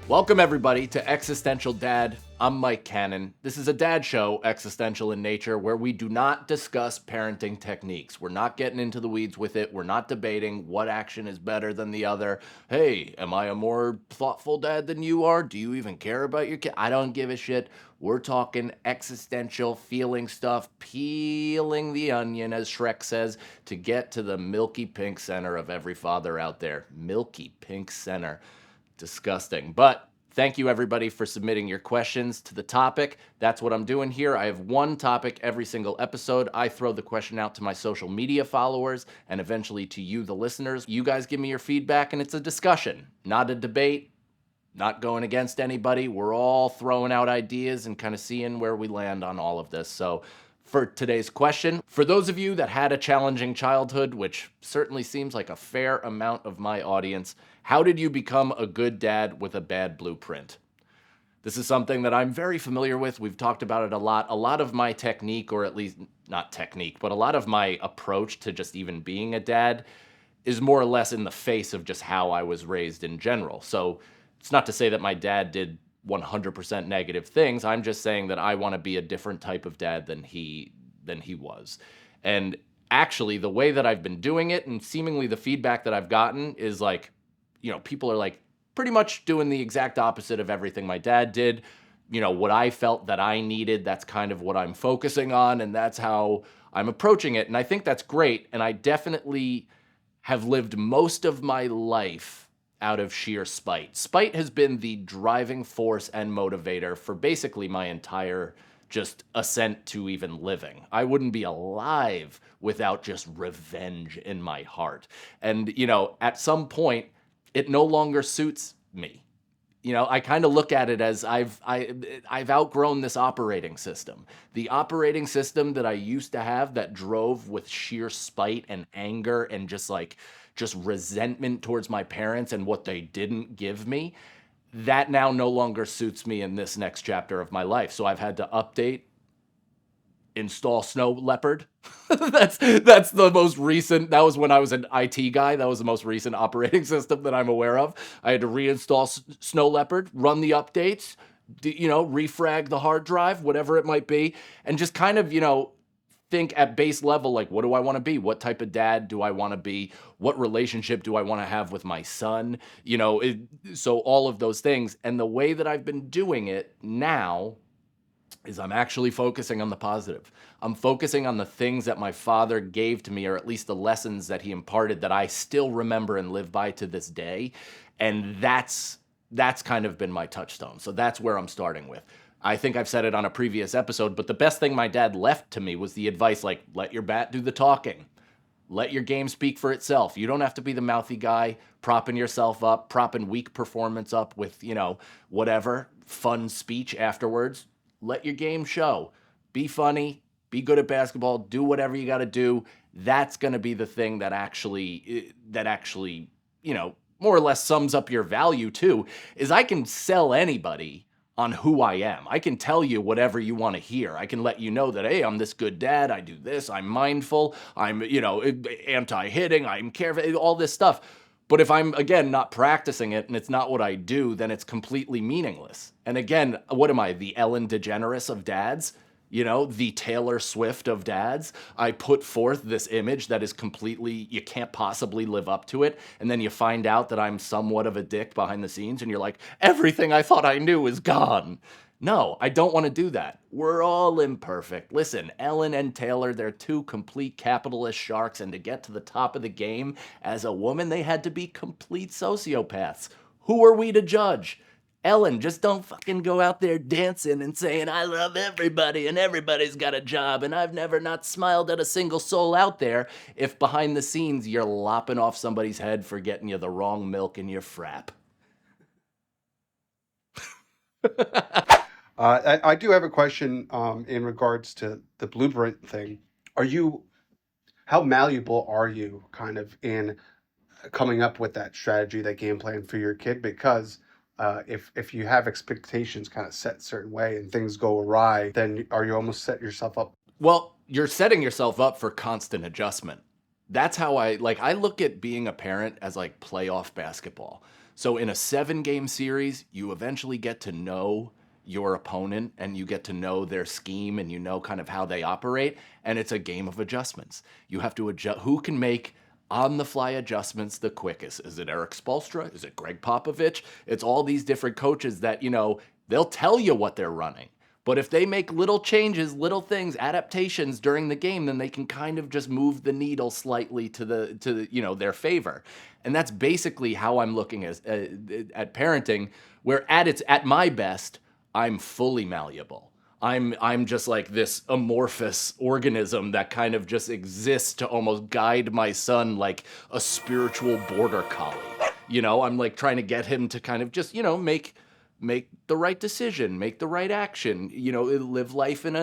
Welcome, everybody, to Existential Dad. I'm Mike Cannon. This is a dad show, existential in nature, where we do not discuss parenting techniques. We're not getting into the weeds with it. We're not debating what action is better than the other. Hey, am I a more thoughtful dad than you are? Do you even care about your kid? I don't give a shit. We're talking existential feeling stuff, peeling the onion, as Shrek says, to get to the milky pink center of every father out there. Milky pink center. Disgusting. But thank you, everybody, for submitting your questions to the topic. That's what I'm doing here. I have one topic every single episode. I throw the question out to my social media followers and eventually to you, the listeners. You guys give me your feedback, and it's a discussion, not a debate, not going against anybody. We're all throwing out ideas and kind of seeing where we land on all of this. So for today's question, for those of you that had a challenging childhood, which certainly seems like a fair amount of my audience, how did you become a good dad with a bad blueprint? This is something that I'm very familiar with. We've talked about it a lot. A lot of my technique, or at least not technique, but a lot of my approach to just even being a dad is more or less in the face of just how I was raised in general. So it's not to say that my dad did 100% negative things. I'm just saying that I want to be a different type of dad than he was. And actually, the way that I've been doing it and seemingly the feedback that I've gotten is like, people are like pretty much doing the exact opposite of everything my dad did. What I felt that I needed, that's kind of what I'm focusing on, and that's how I'm approaching it. And I think that's great. And I definitely have lived most of my life out of sheer spite. Spite has been the driving force and motivator for basically my entire just ascent to even living. I wouldn't be alive without just revenge in my heart. And, at some point, it no longer suits me. I kind of look at it as I've outgrown this operating system. The operating system that I used to have that drove with sheer spite and anger and just resentment towards my parents and what they didn't give me, that now no longer suits me in this next chapter of my life. So I've had to update, install Snow Leopard. That's the most recent. That was when I was an IT guy. That was the most recent operating system that I'm aware of. I had to reinstall Snow Leopard, run the updates, refrag the hard drive, whatever it might be, and just kind of, think at base level, like, what do I want to be? What type of dad do I want to be? What relationship do I want to have with my son? So all of those things. And the way that I've been doing it now is I'm actually focusing on the positive. I'm focusing on the things that my father gave to me, or at least the lessons that he imparted that I still remember and live by to this day. And that's kind of been my touchstone. So that's where I'm starting with. I think I've said it on a previous episode, but the best thing my dad left to me was the advice, like, let your bat do the talking. Let your game speak for itself. You don't have to be the mouthy guy, propping yourself up, propping weak performance up with, whatever, fun speech afterwards. Let your game show. Be funny, be good at basketball, do whatever you got to do. That's going to be the thing that actually, more or less sums up your value too, is I can sell anybody on who I am. I can tell you whatever you want to hear. I can let you know that, hey, I'm this good dad. I do this. I'm mindful. I'm, anti-hitting. I'm careful, all this stuff. But if I'm, again, not practicing it and it's not what I do, then it's completely meaningless. And again, what am I, the Ellen DeGeneres of dads? The Taylor Swift of dads. I put forth this image that is completely, you can't possibly live up to it. And then you find out that I'm somewhat of a dick behind the scenes and you're like, everything I thought I knew is gone. No, I don't want to do that. We're all imperfect. Listen, Ellen and Taylor, they're two complete capitalist sharks, and to get to the top of the game as a woman, they had to be complete sociopaths. Who are we to judge? Ellen, just don't fucking go out there dancing and saying, I love everybody and everybody's got a job and I've never not smiled at a single soul out there, if behind the scenes you're lopping off somebody's head for getting you the wrong milk in your frap. I do have a question in regards to the blueprint thing. How malleable are you kind of in coming up with that strategy, that game plan for your kid? Because if you have expectations kind of set a certain way and things go awry, then are you almost set yourself up? Well, you're setting yourself up for constant adjustment. that's how I look at being a parent as like playoff basketball. So in a 7 game series, you eventually get to know your opponent and you get to know their scheme and you know kind of how they operate, and it's a game of adjustments. You have to adjust who can make on the fly adjustments the quickest. Is it Eric Spolstra? Is it Greg Popovich? It's all these different coaches that, they'll tell you what they're running. But if they make little changes, little things, adaptations during the game, then they can kind of just move the needle slightly to their favor. And that's basically how I'm looking at parenting, where at my best, I'm fully malleable. I'm just like this amorphous organism that kind of just exists to almost guide my son like a spiritual border collie. I'm like trying to get him to kind of just, make the right decision, make the right action, live life in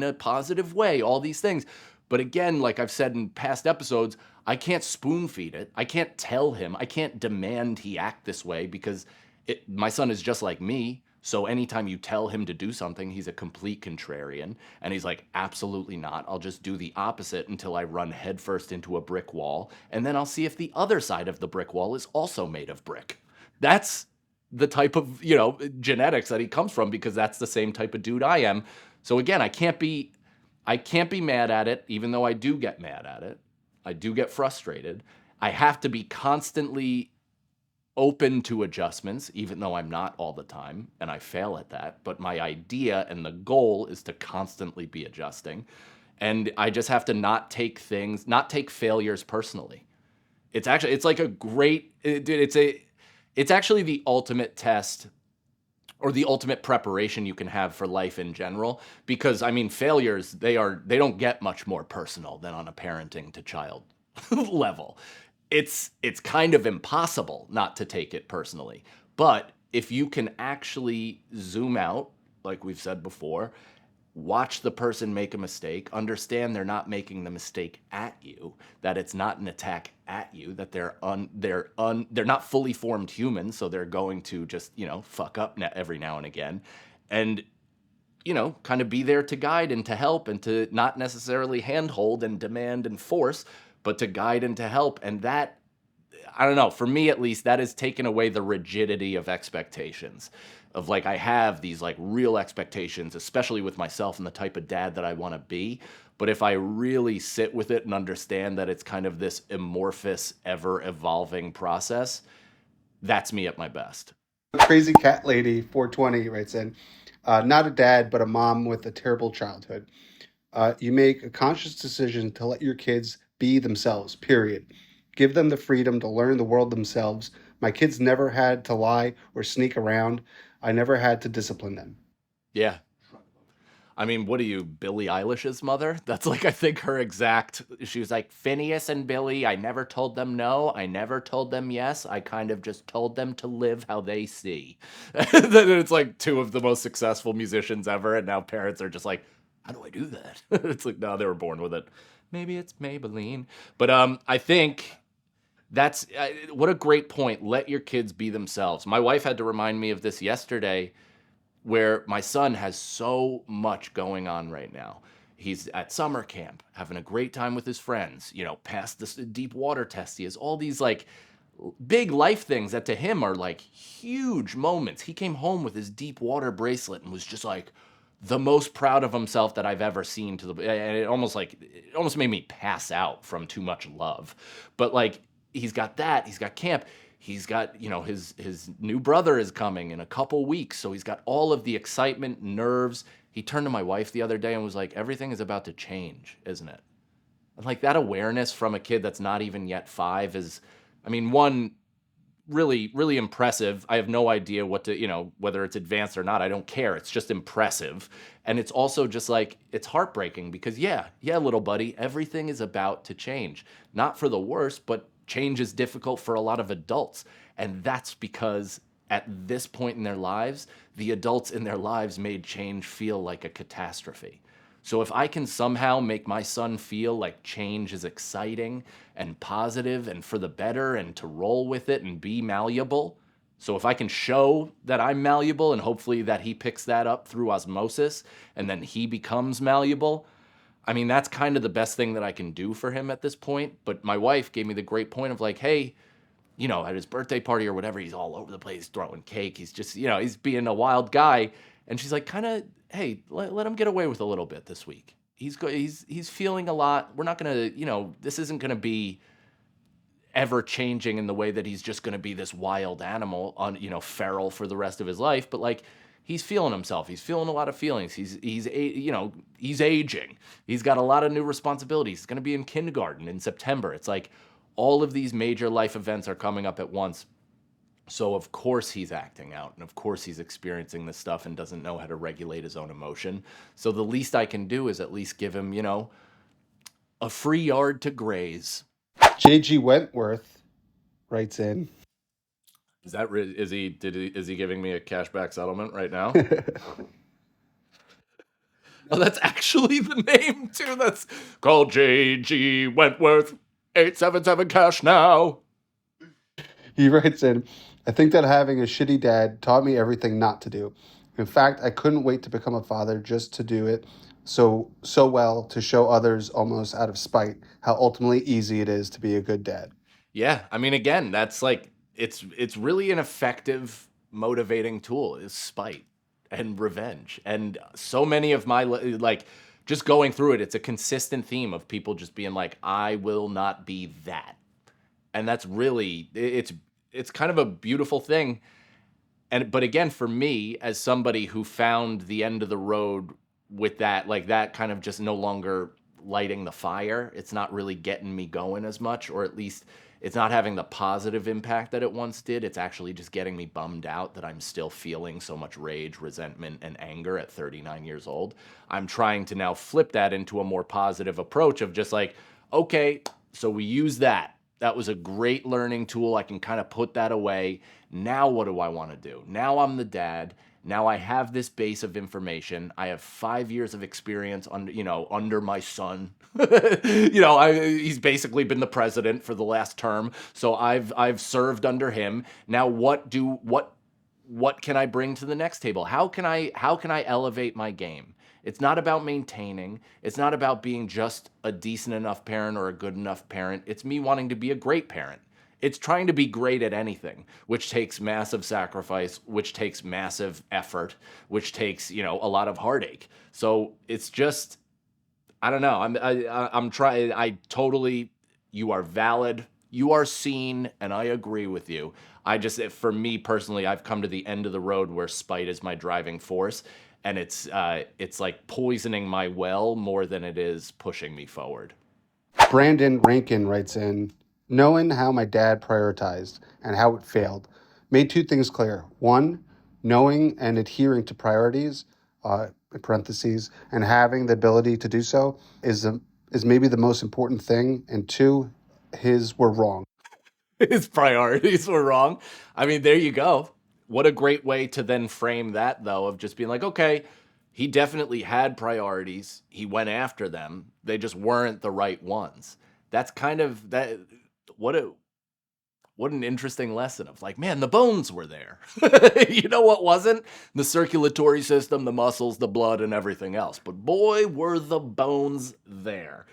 a positive way, all these things. But again, like I've said in past episodes, I can't spoon feed it. I can't tell him. I can't demand he act this way because my son is just like me. So anytime you tell him to do something, he's a complete contrarian. And he's like, absolutely not. I'll just do the opposite until I run headfirst into a brick wall. And then I'll see if the other side of the brick wall is also made of brick. That's the type of, genetics that he comes from because that's the same type of dude I am. So again, I can't be mad at it, even though I do get mad at it. I do get frustrated. I have to be constantly open to adjustments, even though I'm not all the time, and I fail at that. But my idea and the goal is to constantly be adjusting. And I just have to not take failures personally. It's like a dude, it's actually the ultimate test or the ultimate preparation you can have for life in general, because I mean failures, they don't get much more personal than on a parenting to child level. It's kind of impossible not to take it personally. But if you can actually zoom out, like we've said before, watch the person make a mistake, understand they're not making the mistake at you, that it's not an attack at you, that they're not fully formed humans, so they're going to just, fuck up every now and again. And kind of be there to guide and to help and to not necessarily handhold and demand and force, but to guide and to help. And that, I don't know, for me at least, that has taken away the rigidity of expectations. Of like, I have these like real expectations, especially with myself and the type of dad that I want to be. But if I really sit with it and understand that it's kind of this amorphous, ever evolving process, that's me at my best. Crazy Cat Lady 420 writes in, not a dad, but a mom with a terrible childhood. You make a conscious decision to let your kids be themselves, period. Give them the freedom to learn the world themselves. My kids never had to lie or sneak around. I never had to discipline them. Yeah. I mean, what are you, Billie Eilish's mother? That's like, I think her exact, she was like, Phineas and Billy, I never told them no. I never told them yes. I kind of just told them to live how they see. Then it's like two of the most successful musicians ever. And now parents are just like, how do I do that? It's like, no, they were born with it. Maybe it's Maybelline. But I think that's what a great point. Let your kids be themselves. My wife had to remind me of this yesterday, where my son has so much going on right now. He's at summer camp, having a great time with his friends, passed this deep water test. He has all these like big life things that to him are like huge moments. He came home with his deep water bracelet and was just like the most proud of himself that I've ever seen and it almost made me pass out from too much love. But like he's got that, he's got camp. He's got, his new brother is coming in a couple weeks. So he's got all of the excitement, nerves. He turned to my wife the other day and was like, everything is about to change, isn't it? And like that awareness from a kid that's not even yet 5 is, I mean, one, really, really impressive. I have no idea whether it's advanced or not. I don't care. It's just impressive. And it's also just like, it's heartbreaking because yeah, little buddy, everything is about to change. Not for the worse, but change is difficult for a lot of adults. And that's because at this point in their lives, the adults in their lives made change feel like a catastrophe. So if I can somehow make my son feel like change is exciting and positive and for the better and to roll with it and be malleable, so if I can show that I'm malleable and hopefully that he picks that up through osmosis and then he becomes malleable, I mean, that's kind of the best thing that I can do for him at this point. But my wife gave me the great point of like, hey, at his birthday party or whatever, he's all over the place throwing cake. He's just, he's being a wild guy. And she's like, kind of, hey, let him get away with a little bit this week. He's feeling a lot. We're not gonna, this isn't gonna be ever changing in the way that he's just gonna be this wild animal on, feral for the rest of his life. But like, he's feeling himself. He's feeling a lot of feelings. He's aging. He's got a lot of new responsibilities. He's gonna be in kindergarten in September. It's like all of these major life events are coming up at once. So of course he's acting out, and of course he's experiencing this stuff and doesn't know how to regulate his own emotion. So the least I can do is at least give him, a free yard to graze. JG Wentworth writes in. Is that is he giving me a cashback settlement right now? Oh, that's actually the name too. That's called JG Wentworth 877 cash now. He writes in, I think that having a shitty dad taught me everything not to do. In fact, I couldn't wait to become a father just to do it so well to show others almost out of spite how ultimately easy it is to be a good dad. Yeah, I mean, again, that's like it's really an effective motivating tool is spite and revenge. And so many of my like just going through it, it's a consistent theme of people just being like, I will not be that. And that's really it's kind of a beautiful thing. And but again, for me, as somebody who found the end of the road with that, like that kind of just no longer lighting the fire, it's not really getting me going as much, or at least it's not having the positive impact that it once did. It's actually just getting me bummed out that I'm still feeling so much rage, resentment, and anger at 39 years old. I'm trying to now flip that into a more positive approach of just like, okay, so we use that. That was a great learning tool. I can kind of put that away. Now, what do I want to do? Now I'm the dad. Now I have this base of information. I have 5 years of experience under my son. He's basically been the president for the last term, so I've served under him. Now, what can I bring to the next table? How can I elevate my game? It's not about maintaining. It's not about being just a decent enough parent or a good enough parent. It's me wanting to be a great parent. It's trying to be great at anything, which takes massive sacrifice, which takes massive effort, which takes, a lot of heartache. So it's just, I don't know. I'm trying. I totally. You are valid. You are seen, and I agree with you. For me personally, I've come to the end of the road where spite is my driving force, and it's like poisoning my well more than it is pushing me forward. Brandon Rankin writes in, knowing how my dad prioritized and how it failed made two things clear. One, knowing and adhering to priorities, in parentheses, and having the ability to do so is maybe the most important thing. And two, his were wrong. His priorities were wrong. I mean, there you go. What a great way to then frame that, though, of just being like, okay, he definitely had priorities. He went after them. They just weren't the right ones. That's kind of that. What a what an interesting lesson of like, man, the bones were there. You know what wasn't? The circulatory system, the muscles, the blood, and everything else. But boy, were the bones there.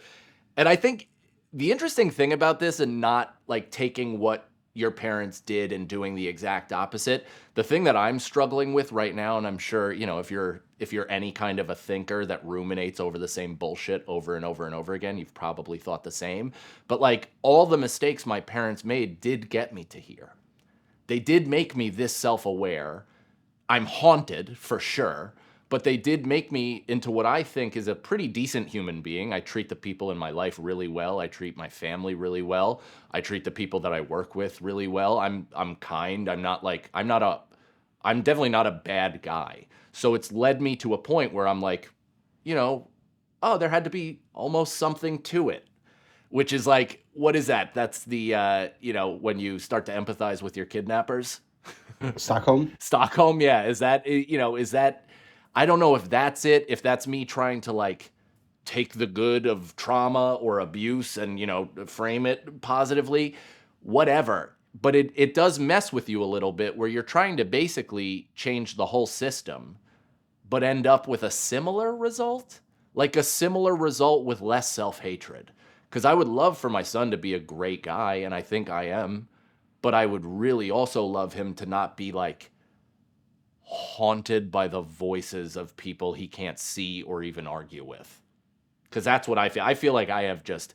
And I think the interesting thing about this and not like taking what your parents did and doing the exact opposite, the thing that I'm struggling with right now, and I'm sure, if you're any kind of a thinker that ruminates over the same bullshit over and over and over again, you've probably thought the same. But like all the mistakes my parents made did get me to here. They did make me this self-aware. I'm haunted for sure, but they did make me into what I think is a pretty decent human being. I treat the people in my life really well. I treat my family really well. I treat the people that I work with really well. I'm kind. I'm definitely not a bad guy. So it's led me to a point where I'm like, you know, oh, there had to be almost something to it. Which is like, what is that? That's when you start to empathize with your kidnappers. Stockholm? Stockholm, yeah. Is that I don't know if that's it, if that's me trying to like take the good of trauma or abuse and, frame it positively, whatever. But it does mess with you a little bit where you're trying to basically change the whole system, but end up with a similar result. like a similar result with less self-hatred. Because I would love for my son to be a great guy, and I think I am, but I would really also love him to not be like haunted by the voices of people he can't see or even argue with. Because that's what I feel. I feel like I have just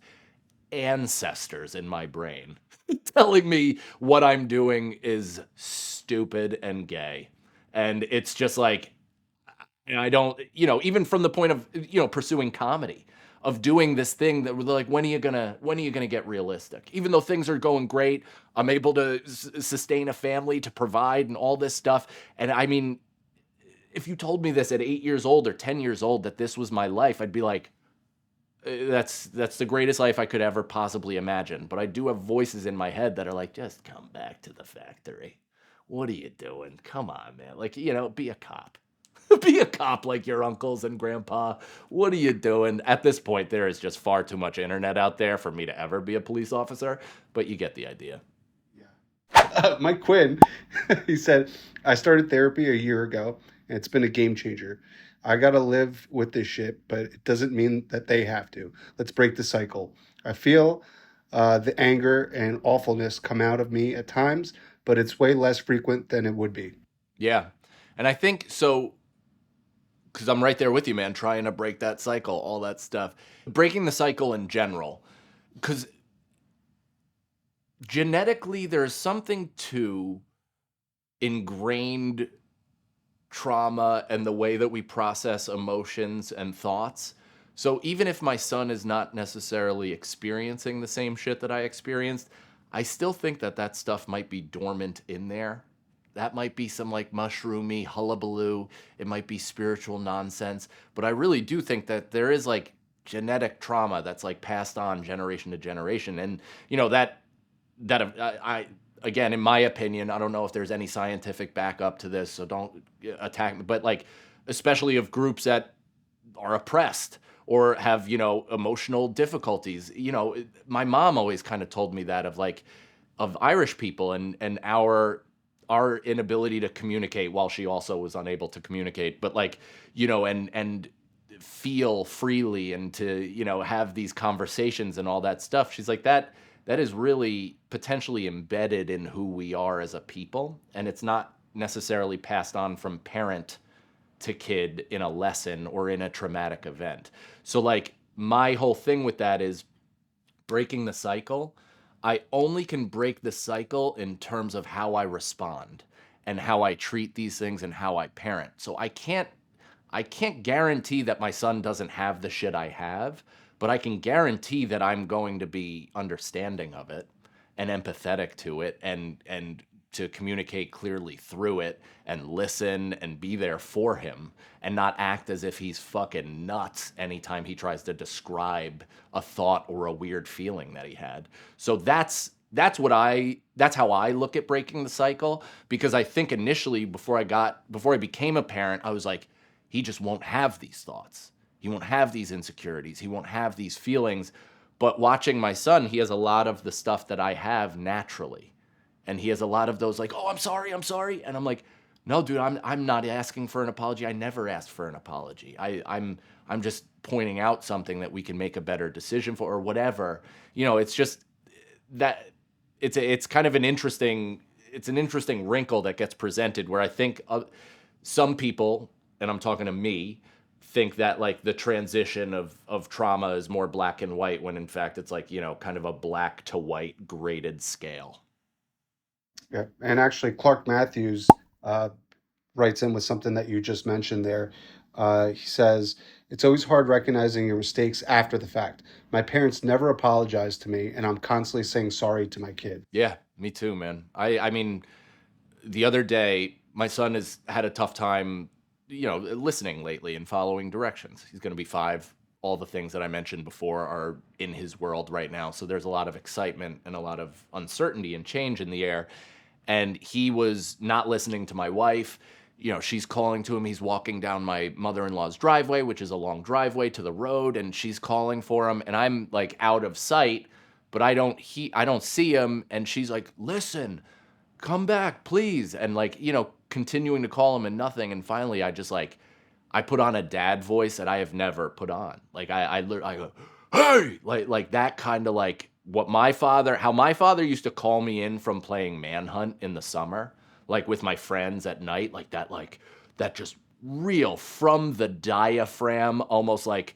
ancestors in my brain telling me what I'm doing is stupid and gay. And it's just like, and I don't, even from the point of, pursuing comedy, of doing this thing that we're like, when are you gonna get realistic? Even though things are going great, I'm able to sustain a family, to provide, and all this stuff. And I mean, if you told me this at 8 years old or 10 years old that this was my life, I'd be like, that's the greatest life I could ever possibly imagine. But I do have voices in my head that are like, just come back to the factory. What are you doing? Come on, man. Like, be a cop. Be a cop like your uncles and grandpa. What are you doing? At this point, there is just far too much internet out there for me to ever be a police officer, but you get the idea. Mike Quinn, he said, I started therapy a year ago, and it's been a game changer. I got to live with this shit, but it doesn't mean that they have to. Let's break the cycle. I feel the anger and awfulness come out of me at times, but it's way less frequent than it would be. Yeah. And I think so, because I'm right there with you, man, trying to break that cycle, all that stuff. Breaking the cycle in general, because genetically, there's something to ingrained trauma and the way that we process emotions and thoughts. So even if my son is not necessarily experiencing the same shit that I experienced, I still think that that stuff might be dormant in there. That might be some like mushroomy hullabaloo. It might be spiritual nonsense. But I really do think that there is like genetic trauma that's like passed on generation to generation. And, that I again, in my opinion, I don't know if there's any scientific backup to this, so don't attack me. But like, especially of groups that are oppressed or have emotional difficulties. My mom always kind of told me that, of like, of Irish people and our inability to communicate, while she also was unable to communicate, but like, and feel freely, and to have these conversations and all that stuff. She's like, that is really potentially embedded in who we are as a people, and it's not necessarily passed on from parent to kid in a lesson or in a traumatic event. So like, my whole thing with that is breaking the cycle. I only can break the cycle in terms of how I respond and how I treat these things and how I parent. So I can't guarantee that my son doesn't have the shit I have, but I can guarantee that I'm going to be understanding of it and empathetic to it, and to communicate clearly through it and listen and be there for him, and not act as if he's fucking nuts anytime he tries to describe a thought or a weird feeling that he had. So that's how I look at breaking the cycle, because I think initially, before I became a parent, I was like, he just won't have these thoughts. He won't have these insecurities. He won't have these feelings. But watching my son, he has a lot of the stuff that I have naturally. And he has a lot of those like, "Oh, I'm sorry, I'm sorry." And I'm like, "No, dude, I'm not asking for an apology. I never asked for an apology. I'm just pointing out something that we can make a better decision for, or whatever." It's just that it's kind of an interesting wrinkle that gets presented, where I think some people, and I'm talking to me, think that like the transition of trauma is more black and white, when in fact it's like, kind of a black to white graded scale. Yeah. And actually, Clark Matthews uh, writes in with something that you just mentioned there. He says, it's always hard recognizing your mistakes after the fact. My parents never apologized to me, and I'm constantly saying sorry to my kid. Yeah, me too, man. I mean, the other day, my son has had a tough time, listening lately and following directions. He's going to be 5. All the things that I mentioned before are in his world right now. So there's a lot of excitement and a lot of uncertainty and change in the air. And he was not listening to my wife. She's calling to him. He's walking down my mother-in-law's driveway, which is a long driveway to the road, and she's calling for him, and I'm like out of sight, but I don't see him, and she's like, "Listen, come back, please." And like, continuing to call him and nothing. And finally I just like, I put on a dad voice that I have never put on. Like I go, hey, like that kind of like how my father used to call me in from playing Manhunt in the summer, like with my friends at night, like that just real from the diaphragm, almost like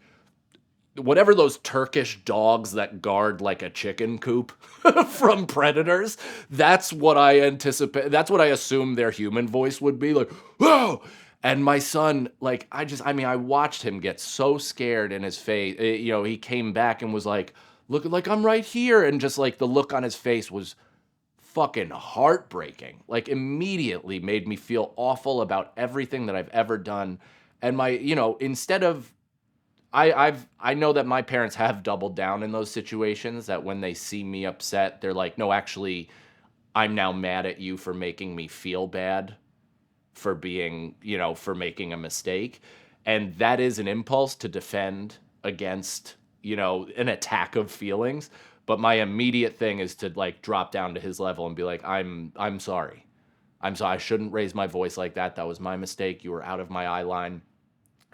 whatever those Turkish dogs that guard like a chicken coop from predators. That's what I anticipate. That's what I assume their human voice would be like. Whoa! And my son, like, I watched him get so scared in his face. He came back and was like, look, like I'm right here. And just like the look on his face was fucking heartbreaking. Like, immediately made me feel awful about everything that I've ever done. And instead of I know that my parents have doubled down in those situations, that when they see me upset, they're like, "No, actually, I'm now mad at you for making me feel bad for for making a mistake." And that is an impulse to defend against, an attack of feelings, but my immediate thing is to like drop down to his level and be like, "I'm sorry. I'm sorry. I shouldn't raise my voice like that. That was my mistake. You were out of my eye line."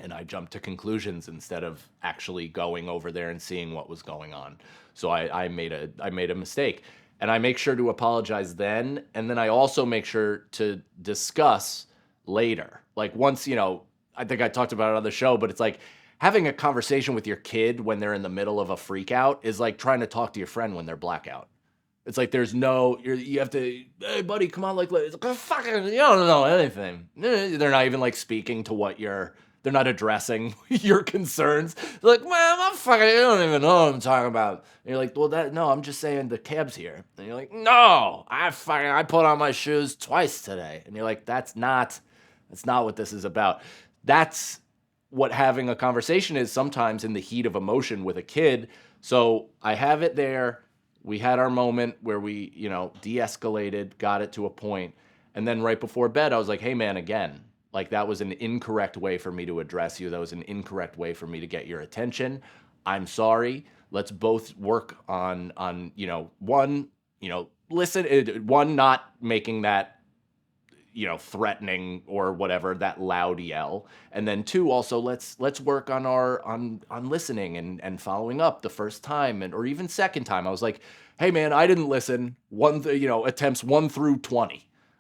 And I jumped to conclusions instead of actually going over there and seeing what was going on. So I made a mistake, and I make sure to apologize then, and then I also make sure to discuss later. Like once I think I talked about it on the show, but it's like having a conversation with your kid when they're in the middle of a freak out is like trying to talk to your friend when they're blackout. It's like there's no you have to, hey buddy, come on, like it's like, fucking you don't know anything. They're not even like speaking to what you're. They're not addressing your concerns. They're like, man, I'm fucking. You don't even know what I'm talking about. And you're like, well, no, I'm just saying the cab's here. And you're like, no, I put on my shoes twice today. And you're like, that's not what this is about. That's what having a conversation is sometimes in the heat of emotion with a kid. So I have it there. We had our moment where we, de-escalated, got it to a point, and then right before bed, I was like, "Hey, man, again, like that was an incorrect way for me to address you. That was an incorrect way for me to get your attention. I'm sorry. Let's both work on one, listen, one not making that threatening or whatever, that loud yell, and then two, also let's work on on listening and following up the first time, or even second time. I was like, hey man, I didn't listen attempts 1 through 20.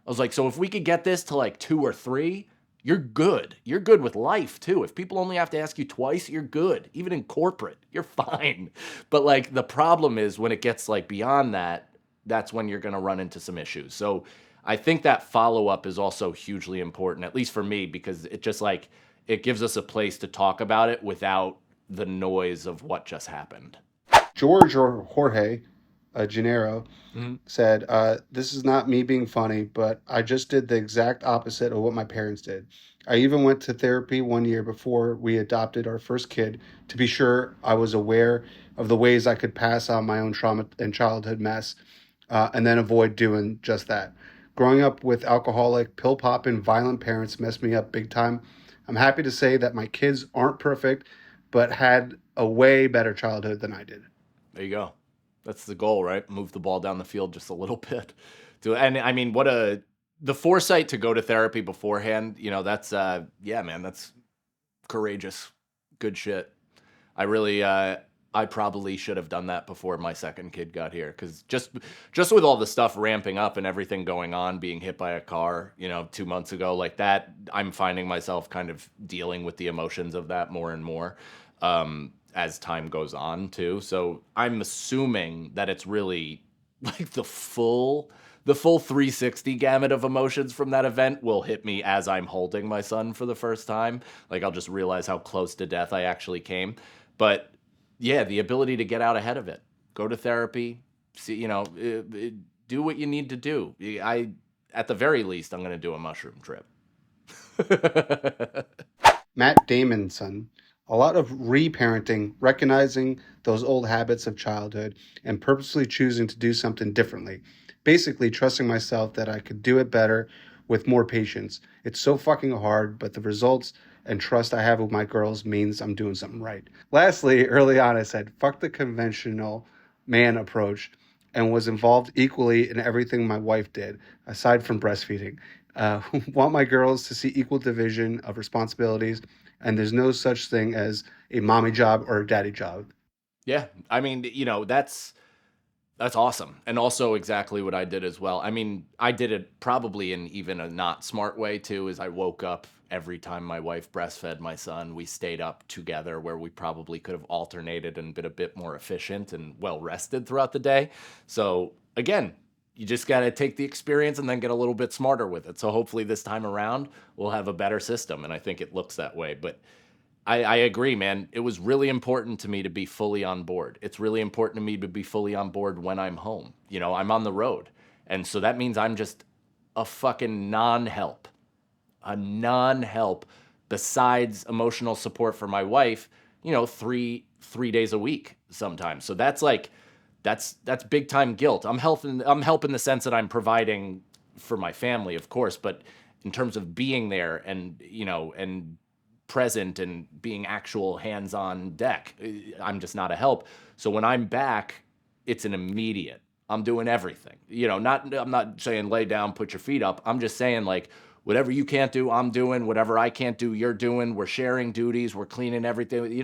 I was like, so if we could get this to like 2 or 3, you're good with life too. If people only have to ask you twice, you're good. Even in corporate, you're fine. But like the problem is when it gets like beyond that, that's when you're going to run into some issues. So I think that follow up is also hugely important, at least for me, because it just like it gives us a place to talk about it without the noise of what just happened. George or Jorge Gennaro Mm-hmm. said, this is not me being funny, but I just did the exact opposite of what my parents did. I even went to therapy 1 year before we adopted our first kid to be sure I was aware of the ways I could pass on my own trauma and childhood mess, and then avoid doing just that. Growing up with alcoholic, pill popping, violent parents messed me up big time. I'm happy to say that my kids aren't perfect, but had a way better childhood than I did. There you go. That's the goal, right? Move the ball down the field just a little bit. And I mean, the foresight to go to therapy beforehand. That's yeah, man, that's courageous. Good shit. I really, I probably should have done that before my second kid got here, because just with all the stuff ramping up and everything going on, being hit by a car, 2 months ago, like that, I'm finding myself kind of dealing with the emotions of that more and more, as time goes on too. So I'm assuming that it's really like the full 360 gamut of emotions from that event will hit me as I'm holding my son for the first time. Like I'll just realize how close to death I actually came. But yeah, the ability to get out ahead of it, go to therapy, see, do what you need to do. At the very least, I'm going to do a mushroom trip. Matt Damon's son. A lot of reparenting, recognizing those old habits of childhood and purposely choosing to do something differently. Basically, trusting myself that I could do it better with more patience. It's so fucking hard, but the results and trust I have with my girls means I'm doing something right. Lastly, early on, I said, fuck the conventional man approach and was involved equally in everything my wife did, aside from breastfeeding. Uh, want my girls to see equal division of responsibilities, and there's no such thing as a mommy job or a daddy job. Yeah, I mean, that's awesome. And also exactly what I did as well. I mean, I did it probably in even a not smart way too, is I woke up every time my wife breastfed my son. We stayed up together where we probably could have alternated and been a bit more efficient and well rested throughout the day. So again, you just got to take the experience and then get a little bit smarter with it. So hopefully this time around we'll have a better system. And I think it looks that way. But I agree, man. It was really important to me to be fully on board. It's really important to me to be fully on board when I'm home. I'm on the road. And so that means I'm just a fucking a non help besides emotional support for my wife, 3 days a week sometimes. So that's like, that's big time guilt. I'm helping in the sense that I'm providing for my family, of course, but in terms of being there and present and being actual hands on deck. I'm just not a help. So when I'm back, it's an immediate. I'm doing everything. I'm not saying lay down, put your feet up. I'm just saying like whatever you can't do, I'm doing. Whatever I can't do, you're doing. We're sharing duties. We're cleaning everything.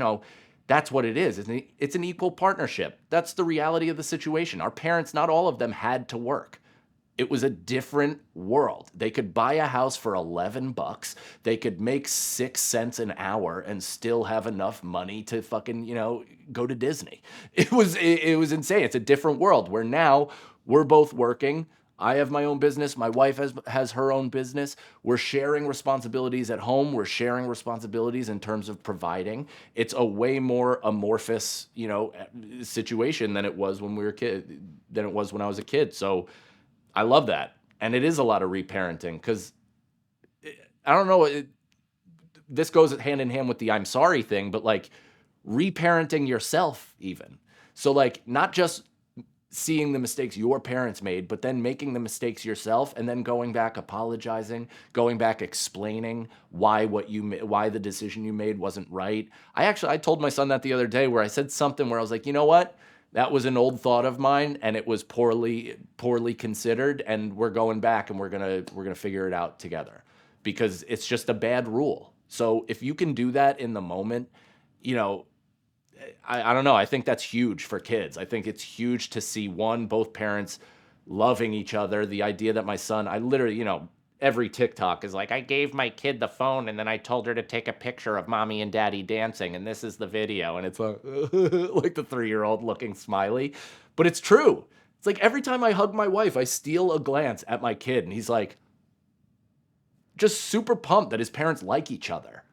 That's what it is. It's an equal partnership. That's the reality of the situation. Our parents, not all of them had to work. It was a different world. They could buy a house for $11. They could make 6 cents an hour and still have enough money to fucking, go to Disney. It was insane. It's a different world where now we're both working. I have my own business. My wife has her own business. We're sharing responsibilities at home. We're sharing responsibilities in terms of providing. It's a way more amorphous, situation than it was when we were kid than it was when I was a kid. So I love that. And it is a lot of reparenting because I don't know, this goes hand in hand with the I'm sorry thing, but like reparenting yourself, even. So, like, not just seeing the mistakes your parents made, but then making the mistakes yourself and then going back apologizing, going back explaining why the decision you made wasn't right. I told my son that the other day where I said something where I was like, "You know what? That was an old thought of mine and it was poorly considered and we're going back and we're going to figure it out together because it's just a bad rule." So, if you can do that in the moment, you know, I don't know. I think that's huge for kids. I think it's huge to see both parents loving each other. The idea that my son, I literally, every TikTok is like, I gave my kid the phone and then I told her to take a picture of mommy and daddy dancing, and this is the video. And it's like, like the 3-year-old looking smiley. But it's true. It's like every time I hug my wife, I steal a glance at my kid, and he's like, just super pumped that his parents like each other.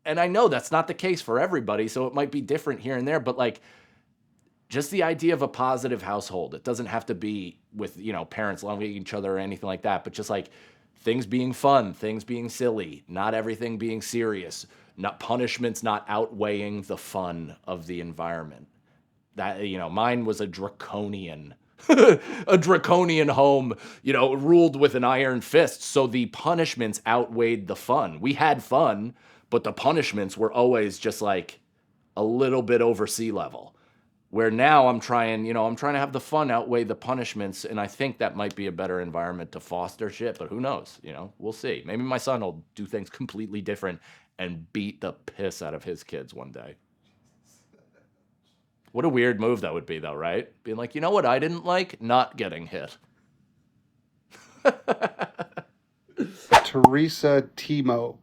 And I know that's not the case for everybody, so it might be different here and there, but like just the idea of a positive household. It doesn't have to be with, parents loving each other or anything like that, but just like things being fun, things being silly, not everything being serious, not punishments not outweighing the fun of the environment. That, mine was a draconian a draconian home, ruled with an iron fist. So the punishments outweighed the fun. We had fun, but the punishments were always just like a little bit over sea level. Where now I'm trying to have the fun outweigh the punishments, and I think that might be a better environment to foster shit, but who knows? We'll see. Maybe my son will do things completely different and beat the piss out of his kids one day. What a weird move that would be, though, right? Being like, you know what I didn't like? Not getting hit. Teresa Timo.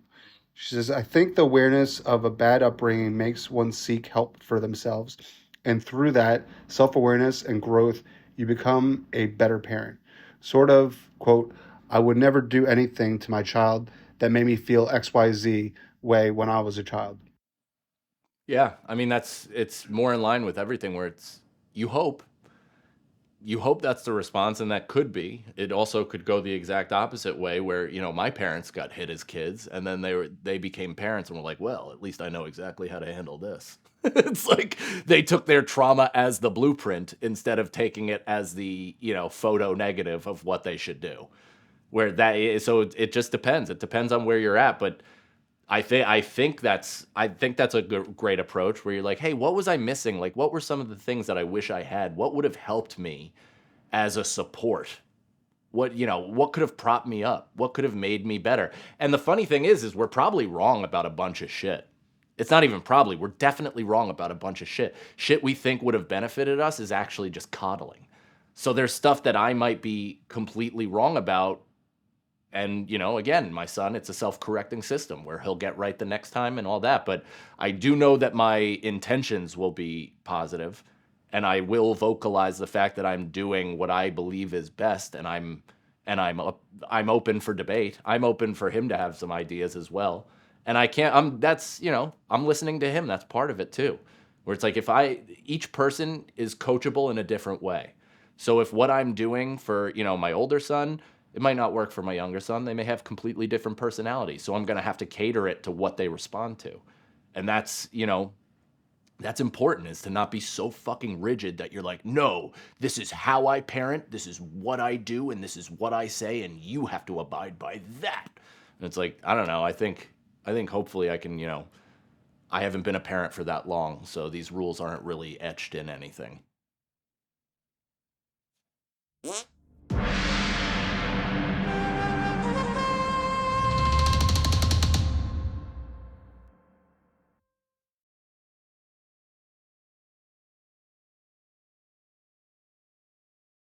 She says, I think the awareness of a bad upbringing makes one seek help for themselves. And through that self awareness and growth, you become a better parent. Sort of, quote, I would never do anything to my child that made me feel XYZ way when I was a child. Yeah, I mean it's more in line with everything where it's you hope you hope that's the response, and that could be. It also could go the exact opposite way where, my parents got hit as kids and then they became parents and were like, well, at least I know exactly how to handle this. It's like they took their trauma as the blueprint instead of taking it as the, photo negative of what they should do. Where that is, so it just depends. It depends on where you're at, but I think that's a great approach where you're like, hey, what was I missing? Like, what were some of the things that I wish I had? What would have helped me as a support? What could have propped me up? What could have made me better? And the funny thing is we're probably wrong about a bunch of shit. It's not even probably, we're definitely wrong about a bunch of shit. Shit we think would have benefited us is actually just coddling. So there's stuff that I might be completely wrong about. And, again, my son, it's a self correcting system where he'll get right the next time and all that. But I do know that my intentions will be positive, and I will vocalize the fact that I'm doing what I believe is best. And I'm open for debate. I'm open for him to have some ideas as well. And I can't, I'm listening to him. That's part of it too. Where it's like each person is coachable in a different way. So if what I'm doing for, my older son, it might not work for my younger son. They may have completely different personalities. So I'm going to have to cater it to what they respond to. And that's important, is to not be so fucking rigid that you're like, no, this is how I parent, this is what I do, and this is what I say, and you have to abide by that. And it's like, I don't know. I think hopefully I can, I haven't been a parent for that long, so these rules aren't really etched in anything.